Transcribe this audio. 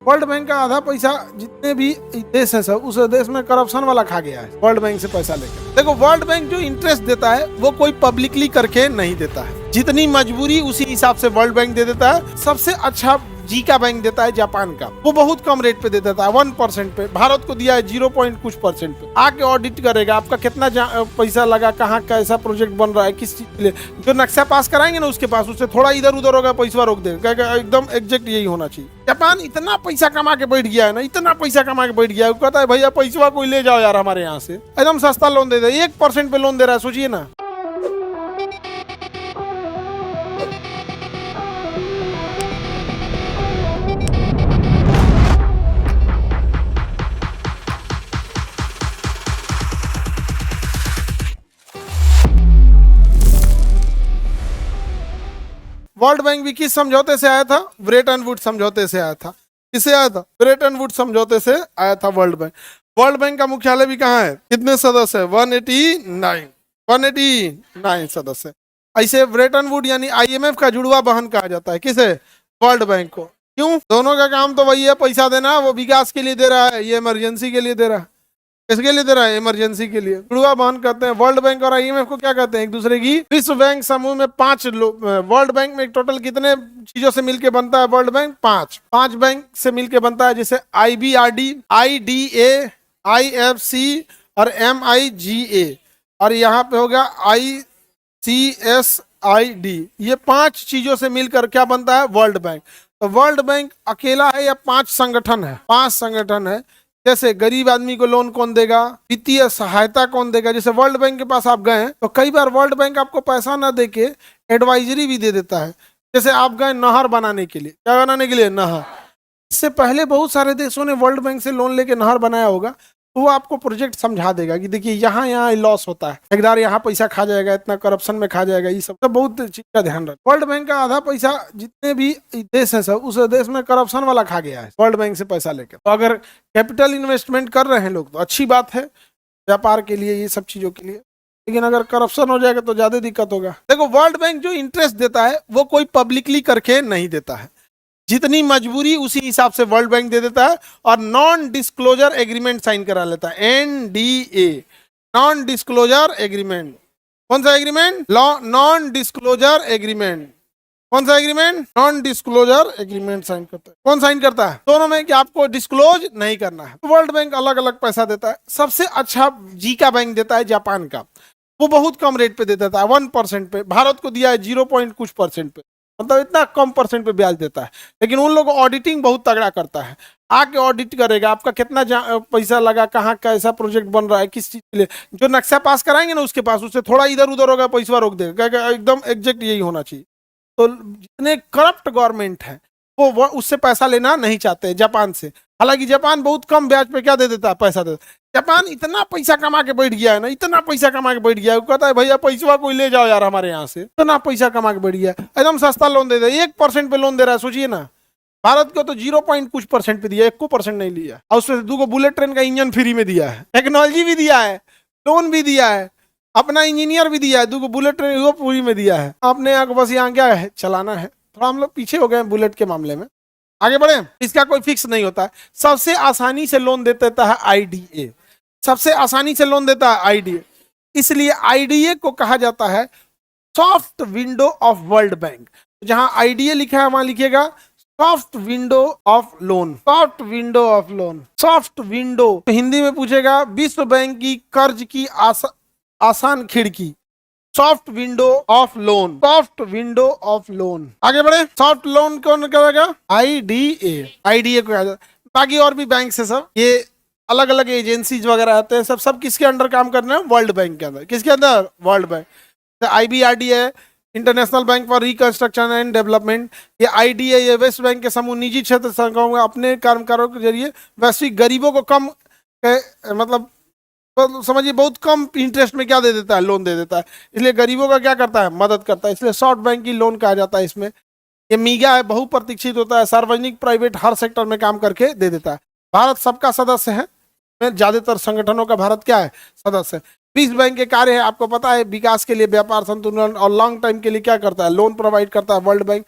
World bank का आधा पैसा जितने भी देश है सब उस देश में करप्शन वाला खा गया है वर्ल्ड बैंक से पैसा लेकर। देखो वर्ल्ड बैंक जो इंटरेस्ट देता है वो कोई पब्लिकली करके नहीं देता है, जितनी मजबूरी उसी हिसाब से वर्ल्ड बैंक दे देता है। सबसे अच्छा जीका बैंक देता है जापान का, वो बहुत कम रेट पे दे देता है 1% पे। भारत को दिया है 0 पॉइंट कुछ परसेंट पे। आके ऑडिट करेगा आपका कितना पैसा लगा, कहाँ कैसा प्रोजेक्ट बन रहा है, किस चीज के लिए। जो नक्शा पास कराएंगे ना उसके पास, उससे थोड़ा इधर उधर होगा पैसा रोक देगा, एकदम एग्जैक्ट यही होना चाहिए। जापान इतना पैसा कमा के बैठ गया है ना, इतना पैसा कमा के बैठ गया है, कहता है भैया पैसा कोई ले जाओ यार हमारे यहाँ से, एकदम सस्ता लोन दे दे, 1% पे लोन दे रहा है, सोचिए ना। वर्ल्ड बैंक भी किस समझौते से आया था? ब्रेटन वुड समझौते से आया था। किससे आया था? ब्रेटन वुड समझौते से आया था वर्ल्ड बैंक। वर्ल्ड बैंक का मुख्यालय भी कहाँ है? कितने सदस्य है? 189 सदस्य। ऐसे ब्रेटन वुड यानी IMF का जुड़वा बहन कहा जाता है। किसे? वर्ल्ड बैंक को। क्यों? दोनों का काम तो वही है, पैसा देना। वो विकास के लिए दे रहा है, ये इमरजेंसी के लिए दे रहा है। किसके लिए दे रहा है? इमरजेंसी के लिए। जुड़वा बहन कहते हैं। वर्ल्ड बैंक और IMF को क्या कहते हैं? एक दूसरे की विश्व बैंक समूह में 5 लोग। वर्ल्ड बैंक में टोटल कितने चीजों से मिलकर बनता है वर्ल्ड बैंक? 5 बैंक से मिलकर बनता है, जैसे IBRD, IDA, IFC और MIGA, और यहाँ पे होगा ICSID। ये 5 चीजों से मिलकर क्या बनता है? World bank. तो वर्ल्ड बैंक अकेला है या 5 संगठन है? 5 संगठन है। जैसे गरीब आदमी को लोन कौन देगा, वित्तीय सहायता कौन देगा। जैसे वर्ल्ड बैंक के पास आप गए तो कई बार वर्ल्ड बैंक आपको पैसा ना देके एडवाइजरी भी दे देता है। जैसे आप गए नहर बनाने के लिए, क्या बनाने के लिए? नहर। इससे पहले बहुत सारे देशों ने वर्ल्ड बैंक से लोन लेके नहर बनाया होगा, तो वो आपको प्रोजेक्ट समझा देगा कि देखिए यहाँ यहाँ लॉस होता है, ठेकेदार यहाँ पैसा खा जाएगा, इतना करप्शन में खा जाएगा, ये सब तो बहुत चीज का ध्यान रख। वर्ल्ड बैंक का आधा पैसा जितने भी देश है सब उस देश में करप्शन वाला खा गया है वर्ल्ड बैंक से पैसा लेकर। तो अगर कैपिटल इन्वेस्टमेंट कर रहे हैं लोग तो अच्छी बात है, व्यापार के लिए, ये सब चीजों के लिए। लेकिन अगर करप्शन हो जाएगा तो ज्यादा दिक्कत होगा। देखो वर्ल्ड बैंक जो इंटरेस्ट देता है वो कोई पब्लिकली करके नहीं देता है, जितनी मजबूरी उसी हिसाब से वर्ल्ड बैंक दे देता है। और नॉन डिस्क्लोजर एग्रीमेंट साइन करा लेता है, NDA, नॉन डिस्क्लोजर एग्रीमेंट। कौन सा एग्रीमेंट? Non disclosure agreement. कौन सा agreement? Non disclosure agreement sign करता है। कौन साइन करता है? दोनों में कि आपको डिस्क्लोज नहीं करना है। वर्ल्ड बैंक अलग अलग पैसा देता है। सबसे अच्छा जीका बैंक देता है जापान का, वो बहुत कम रेट पे दे देता है 1% पे। भारत को दिया है 0 पॉइंट कुछ परसेंट पे, मतलब इतना कम परसेंट पे ब्याज देता है। लेकिन उन लोगों को ऑडिटिंग बहुत तगड़ा करता है, आके ऑडिट करेगा आपका कितना पैसा लगा, कहाँ कैसा प्रोजेक्ट बन रहा है, किस चीज के लिए। जो नक्शा पास कराएंगे ना उसके पास, उससे थोड़ा इधर उधर होगा पैसा रोक देगा, एकदम एग्जैक्ट यही होना चाहिए। तो जितने करप्ट गवर्नमेंट है वो उससे पैसा लेना नहीं चाहते जापान से। हालांकि जापान बहुत कम ब्याज पे क्या दे देता है? पैसा दे देता है। जापान इतना पैसा कमा के बैठ गया है ना, इतना पैसा कमा के बैठ गया है, कहता है भैया पैसा कोई ले जाओ यार हमारे यहाँ से, इतना पैसा कमा के बैठ गया है, एकदम सस्ता लोन दे दे, 1% पे लोन दे रहा है, सोचिए ना। भारत को तो 0 पॉइंट कुछ परसेंट पे दिया, 1% नहीं लिया, और उसमें 2 बुलेट ट्रेन का इंजन फ्री में दिया है, टेक्नोलॉजी भी दिया है, लोन भी दिया है, अपना इंजीनियर भी दिया है, 2 बुलेट ट्रेन वो पूरी में दिया है। अपने यहाँ को बस यहाँ क्या है, चलाना है। थोड़ा हम लोग पीछे हो गए बुलेट के मामले में, आगे बढ़े। इसका कोई फिक्स नहीं होता है। सबसे आसानी से लोन दे देता है IDA, सबसे आसानी से लोन देता है IDA। इसलिए IDA को कहा जाता है soft window of world bank. जहां IDA लिखा है वहां लिखिएगा soft window of loan, soft window of loan, soft window. तो हिंदी में पूछेगा विश्व बैंक की कर्ज की आसान खिड़की, soft window of loan, soft window of loan. आगे बढ़े। सॉफ्ट लोन कौन करेगा? IDA को। बाकी और भी बैंक है सब, ये अलग अलग एजेंसीज वगैरह आते हैं, सब किसके अंडर काम कर रहे हैं? वर्ल्ड बैंक के अंदर। किसके अंदर? World bank. IBRD है, international bank for reconstruction and development. ये IDA, ये वेस्ट बैंक के समूह निजी क्षेत्र संस्थाओं अपने कर्मकारों के जरिए वैश्विक गरीबों को कम मतलब तो समझिए बहुत कम इंटरेस्ट में क्या दे देता है? लोन दे देता है। इसलिए गरीबों का क्या करता है? मदद करता है। इसलिए शॉर्ट बैंक की लोन कहा जाता है इसमें। ये मीगा है, बहुप्रतीक्षित होता है, सार्वजनिक प्राइवेट हर सेक्टर में काम करके दे देता है। भारत सबका सदस्य है, ज्यादातर संगठनों का भारत क्या है? सदस्य है। विश्व बैंक के कार्य है, आपको पता है, विकास के लिए, व्यापार संतुलन और लॉन्ग टाइम के लिए क्या करता है? लोन प्रोवाइड करता है वर्ल्ड बैंक।